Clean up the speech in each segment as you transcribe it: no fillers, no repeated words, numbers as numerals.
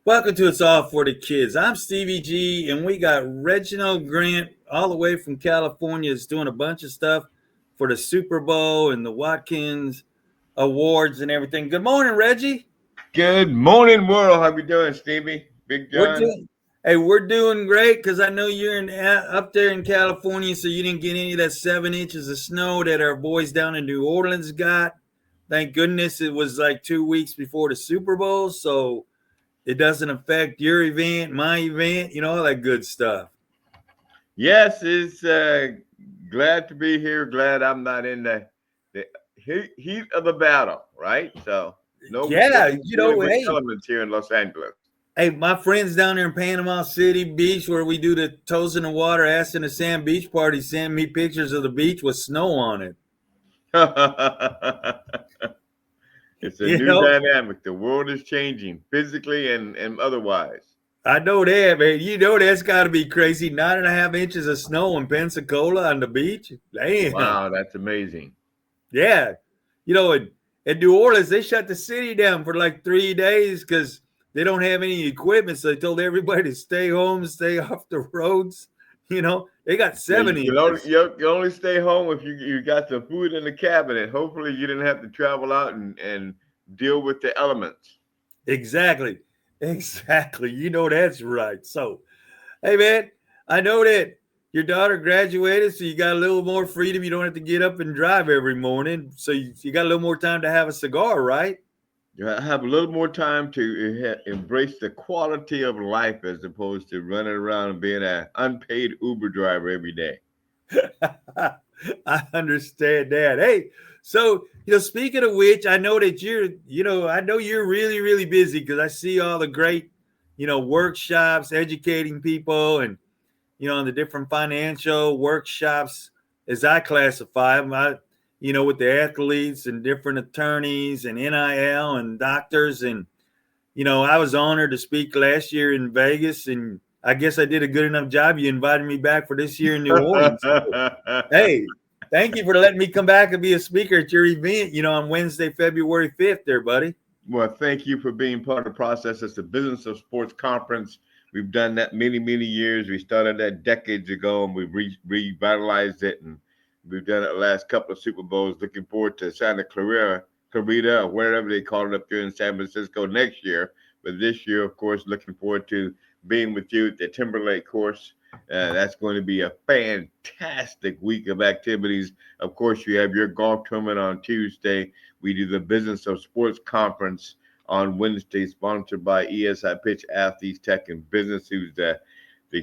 Welcome to It's All for the Kids. I'm Stevie G, and we got Reginald Grant all the way from California is doing a bunch of stuff for the Super Bowl and the Watkins Awards and everything. Good morning, Reggie. Good morning, world. How we doing, Stevie? Big We're John? doing we're doing great because I know you're up there in California, so you didn't get any of that 7 inches of snow that our boys down in New Orleans got. Thank goodness it was like 2 weeks before the Super Bowl, so it doesn't affect your event, my event, all that good stuff. Yes, it's glad to be here. Glad I'm not in the heat of the battle, right? So no Yeah, dealing with hey, elements here in Los Angeles. hey, my friends down there in Panama City Beach, where we do the toes in the water, ass in the sand beach party, send me pictures of the beach with snow on it. It's a You new know, dynamic. The world is changing physically and otherwise. I know that, man. That's got to be crazy. 9.5 inches of snow in Pensacola on the beach. Damn. Wow, that's amazing. Yeah. In New Orleans, they shut the city down for like 3 days because they don't have any equipment. So they told everybody to stay home, stay off the roads. They got Yeah, seven only inches. you only stay home if you got some food in the cabinet. Hopefully, you didn't have to travel out and deal with the elements. Exactly. Exactly. That's right. So, hey, man, I know that your daughter graduated, so you got a little more freedom. You don't have to get up and drive every morning. So you got a little more time to have a cigar, right? You have a little more time to embrace the quality of life as opposed to running around and being an unpaid Uber driver every day. I understand that. Hey, so speaking of which, I know that I know you're really, really busy because I see all the great, workshops, educating people, and on the different financial workshops as I classify them. With the athletes and different attorneys and NIL and doctors, and I was honored to speak last year in Vegas, and I guess I did a good enough job. You invited me back for this year in New Orleans. So, hey, thank you for letting me come back and be a speaker at your event, on Wednesday, February 5th there, buddy. Well, thank you for being part of the process. It's the Business of Sports Conference. We've done that many, many years. We started that decades ago, and we've revitalized it, and we've done it the last couple of Super Bowls. Looking forward to Clarita, or wherever they call it up there in San Francisco next year. But this year, of course, looking forward to being with you at the Timberlake course. That's going to be a fantastic week of activities. Of course, you have your golf tournament on Tuesday. We do the Business of Sports Conference on Wednesday, sponsored by ESI Pitch Athletes Tech and Business, who's the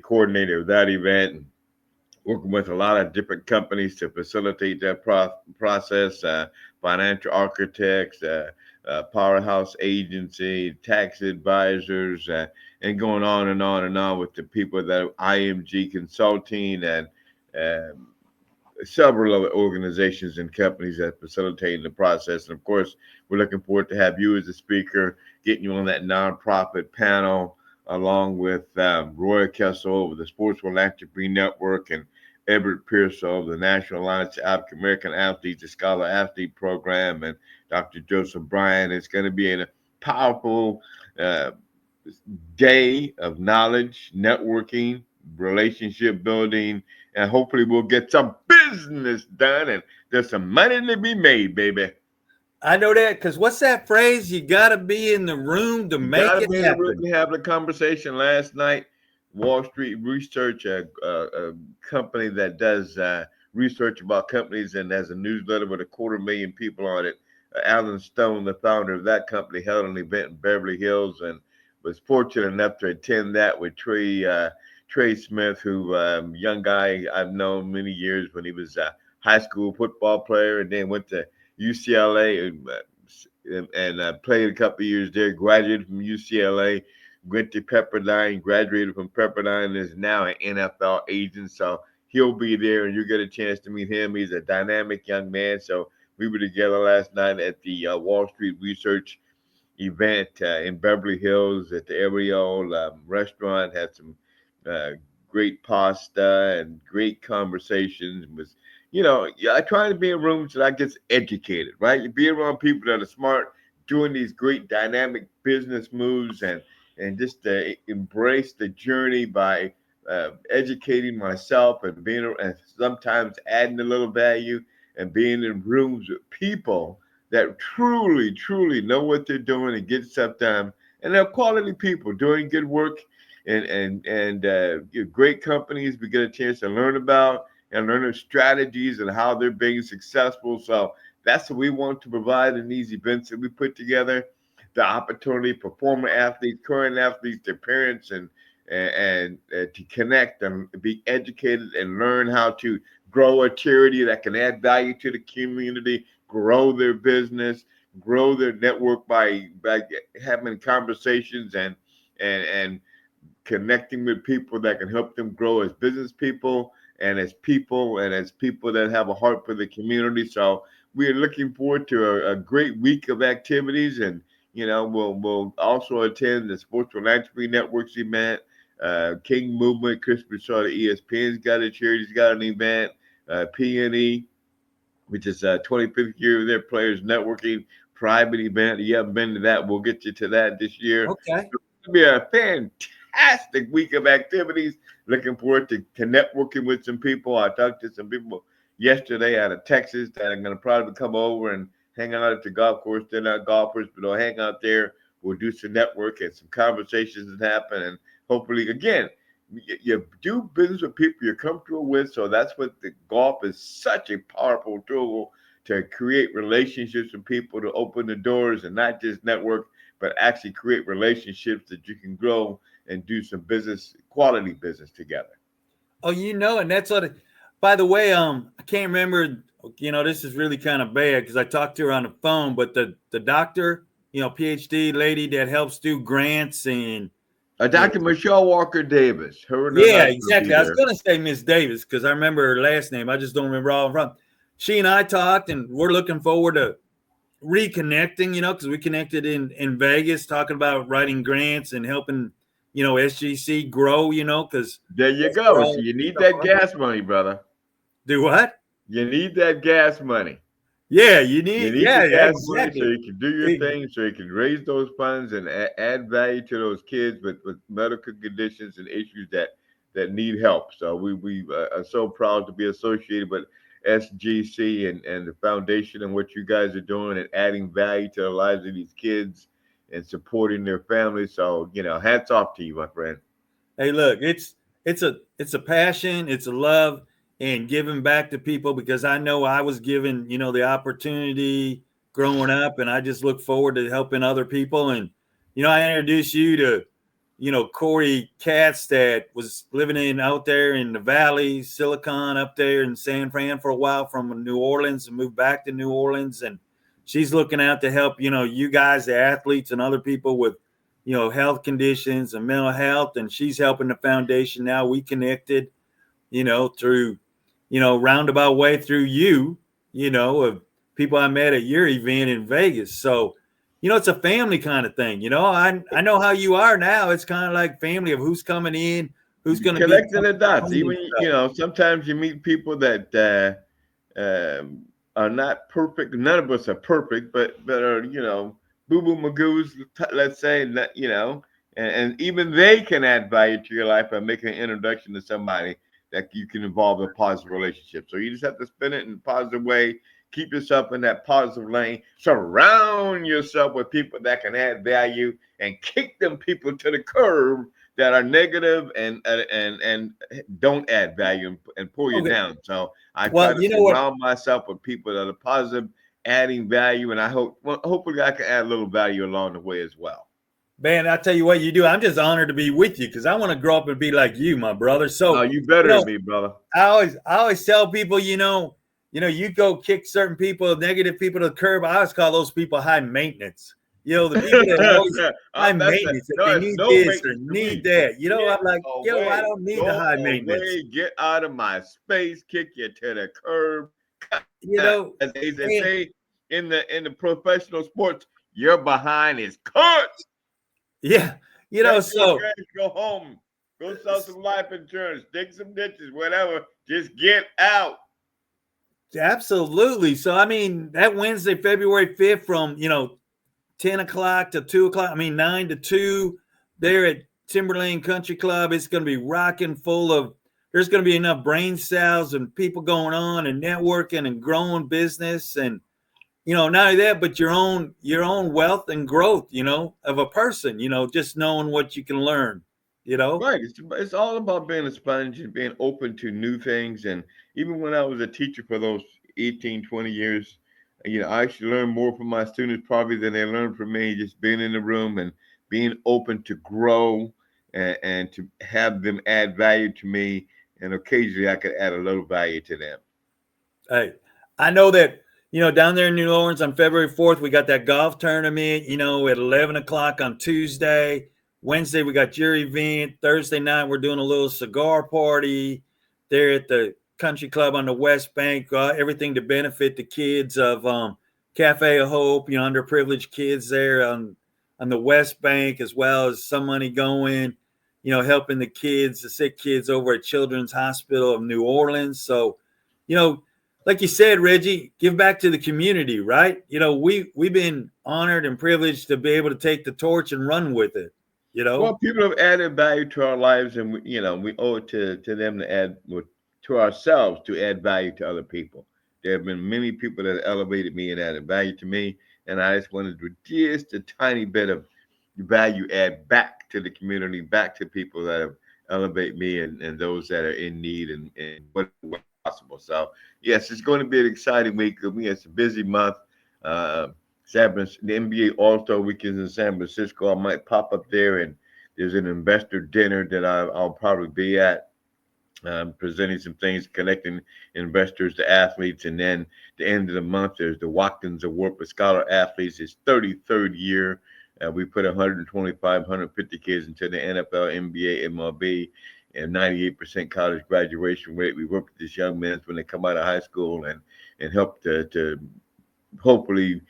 coordinator of that event. And working with a lot of different companies to facilitate that process, financial architects, powerhouse agency, tax advisors, and going on and on and on with the people that IMG Consulting and um, several other organizations and companies that facilitate the process. And of course, we're looking forward to have you as a speaker, getting you on that nonprofit panel, along with Roy Kessel of the Sports Philanthropy Network and Everett Pearsall of the National Alliance of African American Athletes, the Scholar Athlete Program, and Dr. Joseph Bryan. It's going to be a powerful uh, day of knowledge, networking, relationship building, and hopefully we'll get some business done and there's some money to be made, baby. I know that because what's that phrase? You got to be in the room to You make got to it be in the room. happen. We have a conversation last night. Wall Street Research, a company that does research about companies and has a newsletter with 250,000 people on it. Alan Stone, the founder of that company, held an event in Beverly Hills and was fortunate enough to attend that with Trey Smith, who young guy I've known many years when he was a high school football player and then went to UCLA and played a couple of years there. Graduated from UCLA, went to Pepperdine, graduated from Pepperdine, and is now an NFL agent. So he'll be there, and you get a chance to meet him. He's a dynamic young man. So we were together last night at the Wall Street Research event in Beverly Hills at the Ariel restaurant. Had some uh, great pasta and great conversations. Was yeah, I try to be in rooms that I get educated, right? You be around people that are smart, doing these great dynamic business moves, and just embrace the journey by educating myself and being, and sometimes adding a little value and being in rooms with people that truly, truly know what they're doing and get stuff done. And they're quality people doing good work and great companies we get a chance to learn about and learn their strategies and how they're being successful. So that's what we want to provide in these events that we put together. The opportunity for former athletes, current athletes, their parents, and to connect and be educated and learn how to grow a charity that can add value to the community, grow their business, grow their network by having conversations and connecting with people that can help them grow as business people and as people that have a heart for the community. So we are looking forward to a great week of activities, and we'll also attend the Sports Philanthropy Network's event, King Movement. Chris Broussard of ESPN's got a charity. He's got an event, PNE, which is 25th year of their players networking private event. You haven't been to that, we'll get you to that this year. Okay. It'll be a fantastic week of activities. Looking forward to networking with some people. I talked to some people yesterday out of Texas that are going to probably come over and hang out at the golf course. They're not golfers, but they'll hang out there. We'll do some network and some conversations that happen. And hopefully, again, you do business with people you're comfortable with. So that's what the golf is, such a powerful tool to create relationships with people, to open the doors and not just network, but actually create relationships that you can grow and do some business, quality business together. Oh, and that's what. By the way, I can't remember. This is really kind of bad because I talked to her on the phone. But the doctor, PhD lady that helps do grants and Dr. Michelle Walker Davis. Her and her yeah, husband will be exactly. I was there. going to say Miss Davis because I remember her last name. I just don't remember all from. She and I talked, and we're looking forward to reconnecting. Because we connected in Vegas, talking about writing grants and helping SGC grow. Because There you go. So you need that gas money, brother. Do what? You need that gas money. Yeah, You need the gas money so you can do your thing, so you can raise those funds and add value to those kids with medical conditions and issues that need help. So we are so proud to be associated with SGC and the foundation and what you guys are doing and adding value to the lives of these kids and supporting their families. So hats off to you, my friend. Hey, look, it's a passion, it's a love, and giving back to people because I know I was given, the opportunity growing up, and I just look forward to helping other people. And, I introduced you to, Corey Katz that was living out there in the Valley, Silicon up there in San Fran for a while from New Orleans and moved back to New Orleans. And she's looking out to help, you guys, the athletes and other people with, health conditions and mental health. And she's helping the foundation now. We connected, through, roundabout way through of people I met at your event in Vegas. So, it's a family kind of thing. I know how you are now. It's kind of like family of who's coming in, who's going to be connecting the dots. Even, sometimes you meet people that are not perfect. None of us are perfect, but are, boo-boo magoos, let's say, and even they can add value to your life by making an introduction to somebody that you can involve in a positive relationship. So you just have to spin it in a positive way. Keep yourself in that positive lane. Surround yourself with people that can add value and kick them people to the curb that are negative and don't add value and pull you down. So I try to surround myself with people that are positive, adding value, and hopefully I can add a little value along the way as well. Man, I tell you what you do. I'm just honored to be with you because I want to grow up and be like you, my brother. So you better than me, brother. I always tell people, you you go kick certain people, negative people to the curb. I always call those people high maintenance. The people that are always high maintenance. If they need this or need that, I'm like, I don't need the high maintenance. Get out of my space, kick you to the curb. As they say in the professional sports, your behind is cut. Yeah, so go home, go sell some life insurance, dig some ditches, whatever. Just get out. Absolutely. So, I mean, that Wednesday, February 5th from, 10 o'clock to 2 o'clock, 9 to 2, there at Timberlane Country Club. It's going to be rocking full of, there's going to be enough brain cells and people going on and networking and growing business. And, not only that, but your own wealth and growth, of a person, just knowing what you can learn, Right. It's all about being a sponge and being open to new things. And even when I was a teacher for those 18, 20 years, I actually learned more from my students probably than they learned from me, just being in the room and being open to grow and to have them add value to me. And occasionally I could add a little value to them. Hey, I know that, down there in New Orleans on February 4th, we got that golf tournament, at 11 o'clock on Tuesday. Wednesday, we got your event. Thursday night, we're doing a little cigar party there at the country club on the West Bank. Everything to benefit the kids of Cafe of Hope, underprivileged kids there on the West Bank, as well as some money going, helping the sick kids over at Children's Hospital of New Orleans. So, like you said, Reggie, give back to the community, right? We've been honored and privileged to be able to take the torch and run with it. Well, people have added value to our lives, and we owe it to them to add to ourselves to add value to other people. There have been many people that elevated me and added value to me, and I just wanted to just a tiny bit of value add back to the community, back to people that have elevated me and those that are in need and what possible. So yes, it's going to be an exciting week. It's a busy month. The NBA All-Star Weekend in San Francisco. I might pop up there, and there's an investor dinner that I'll probably be at, presenting some things, connecting investors to athletes. And then the end of the month, there's the Watkins Award for Scholar Athletes. It's 33rd year. We put 125, 150 kids into the NFL, NBA, MLB, and 98% college graduation rate. We work with these young men when they come out of high school and help to hopefully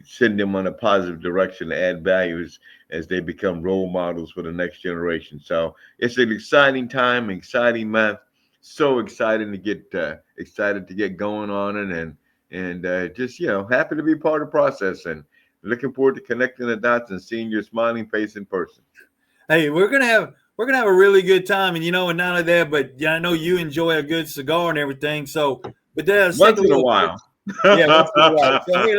send them on a positive direction to add values as they become role models for the next generation. So it's an exciting time, exciting month. So excited to get going on it, and just happy to be part of the process, and looking forward to connecting the dots and seeing your smiling face in person. Hey, we're gonna have a really good time, and and not only that, but I know you enjoy a good cigar and everything. So, but once in a while. Yeah, once in a while. So hey,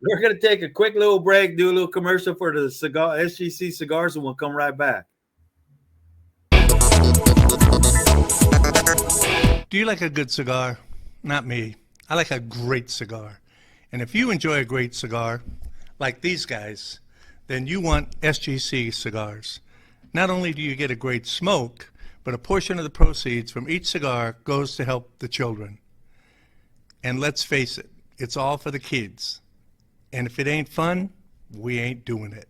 we're gonna take a quick little break, do a little commercial for the SGC cigars, and we'll come right back. Do you like a good cigar? Not me. I like a great cigar. And if you enjoy a great cigar, like these guys, then you want SGC cigars. Not only do you get a great smoke, but a portion of the proceeds from each cigar goes to help the children. And let's face it, it's all for the kids. And if it ain't fun, we ain't doing it.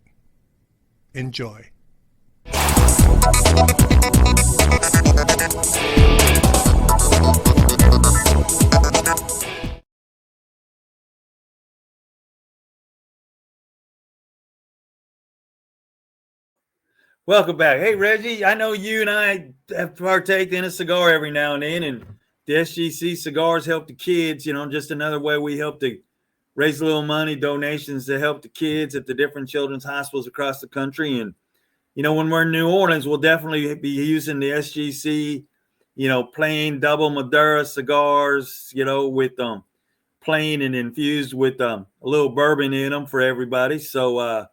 Enjoy. Welcome back. Hey, Reggie, I know you and I have partaked in a cigar every now and then, and the SGC cigars help the kids, just another way we help to raise a little money, donations to help the kids at the different children's hospitals across the country. And, when we're in New Orleans, we'll definitely be using the SGC, plain double Maduro cigars, with plain and infused with a little bourbon in them for everybody. So,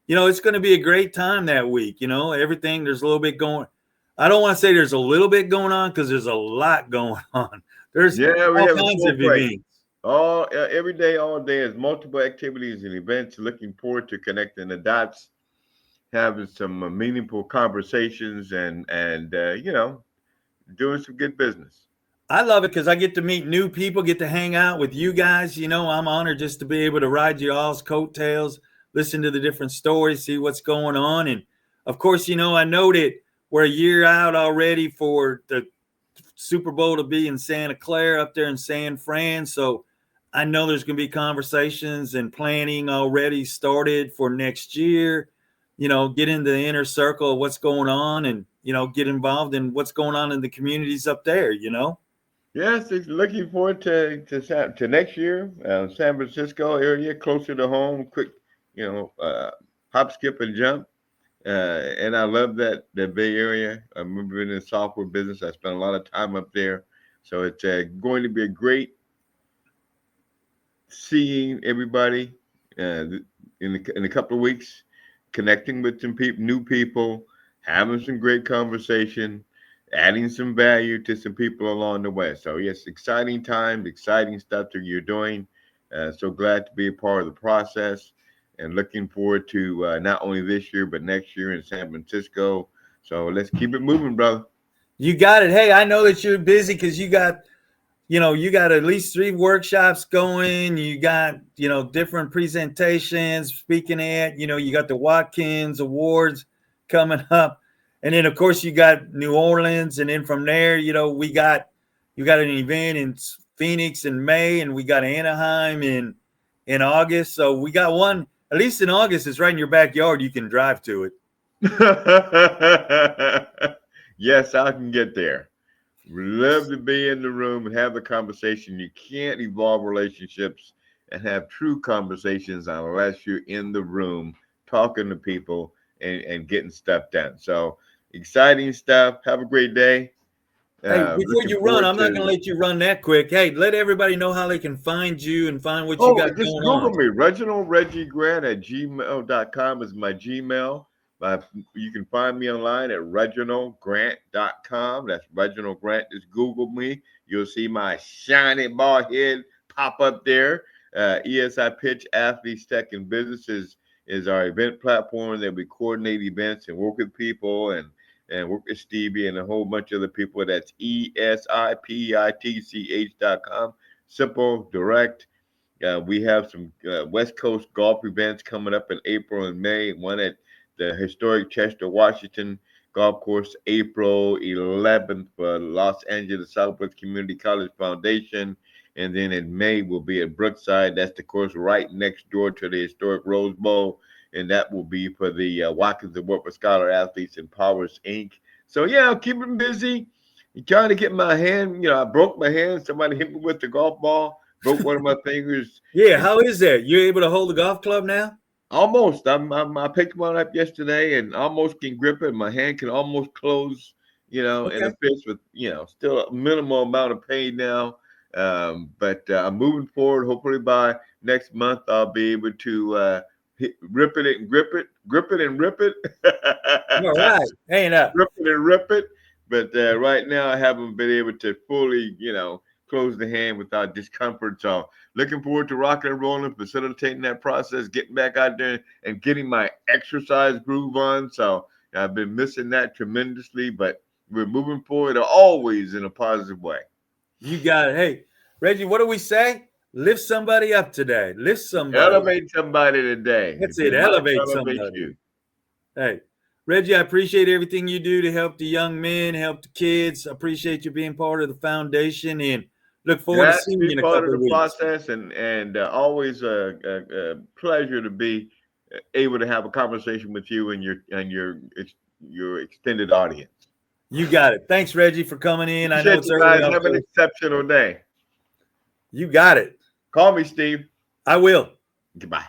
it's going to be a great time that week. Everything, there's a little bit going. I don't want to say there's a little bit going on, because there's a lot going on. There's all kinds of events. Every day, all day, is multiple activities and events. Looking forward to connecting the dots, having some meaningful conversations, and doing some good business. I love it because I get to meet new people, get to hang out with you guys. I'm honored just to be able to ride you all's coattails, listen to the different stories, see what's going on. And of course, I know that we're a year out already for the Super Bowl to be in Santa Clara up there in San Fran. So I know there's going to be conversations and planning already started for next year, get into the inner circle of what's going on, and, get involved in what's going on in the communities up there, Yes, looking forward to next year. San Francisco area, closer to home, quick, hop, skip, and jump. And I love that Bay Area. I remember being in the software business. I spent a lot of time up there. So it's going to be a great seeing everybody in a couple of weeks, connecting with some people, new people, having some great conversation, adding some value to some people along the way. So yes, exciting times, exciting stuff that you're doing. So glad to be a part of the process, and looking forward to not only this year but next year in San Francisco. So let's keep it moving, brother. You got it. Hey, I know that you're busy because you got at least 3 workshops going. You got, different presentations, speaking at, you got the Watkins Awards coming up. And then, of course, you got New Orleans. And then from there, you got an event in Phoenix in May, and we got Anaheim in August. So we got one, at least in August, it's right in your backyard. You can drive to it. Yes, I can get there. Love to be in the room and have a conversation. You can't evolve relationships and have true conversations unless you're in the room talking to people and getting stuff done. So exciting stuff. Have a great day. Hey, before you run, I'm not going to let you run that quick. Hey, let everybody know how they can find you and find what you got just going Google on. me. Reginald Reggie Grant at gmail.com is my Gmail. You can find me online at reginaldgrant.com. That's Reginald Grant. Just Google me. You'll see my shiny bald head pop up there. ESI Pitch Athletes Tech and Business is our event platform that we coordinate events and work with people and work with Stevie and a whole bunch of other people. That's ESIPITCH.com. Simple, direct. We have some West Coast golf events coming up in April and May. One at the historic Chester, Washington golf course, April 11th for Los Angeles Southwest Community College Foundation. And then in May, we'll be at Brookside. That's the course right next door to the historic Rose Bowl. And that will be for the Watkins Award for Scholar Athletes and Powers, Inc. So, yeah, I'm keeping busy. I'm trying to get my hand. I broke my hand. Somebody hit me with the golf ball, broke one of my fingers. Yeah, how is that? You're able to hold the golf club now? Almost. I picked one up yesterday and almost can grip it. My hand can almost close, Okay. in a fist with, still a minimal amount of pain now. But I'm moving forward. Hopefully by next month, I'll be able to rip it and grip it and rip it. All right. Hey, Rip it and rip it. But right now, I haven't been able to fully, close the hand without discomfort. So looking forward to rocking and rolling, facilitating that process, getting back out there and getting my exercise groove on. So I've been missing that tremendously, but we're moving forward always in a positive way. You got it. Hey, Reggie, what do we say? Lift somebody up today. Lift somebody. Elevate somebody today. That's it. Elevate somebody. You. Hey, Reggie, I appreciate everything you do to help the young men, help the kids. I appreciate you being part of the foundation, and look forward to seeing you in a couple of weeks. Process and always a pleasure to be able to have a conversation with you and your extended audience. You got it. Thanks, Reggie, for coming in. I know it's early. Guys have an exceptional day. You got it. Call me, Steve. I will. Goodbye.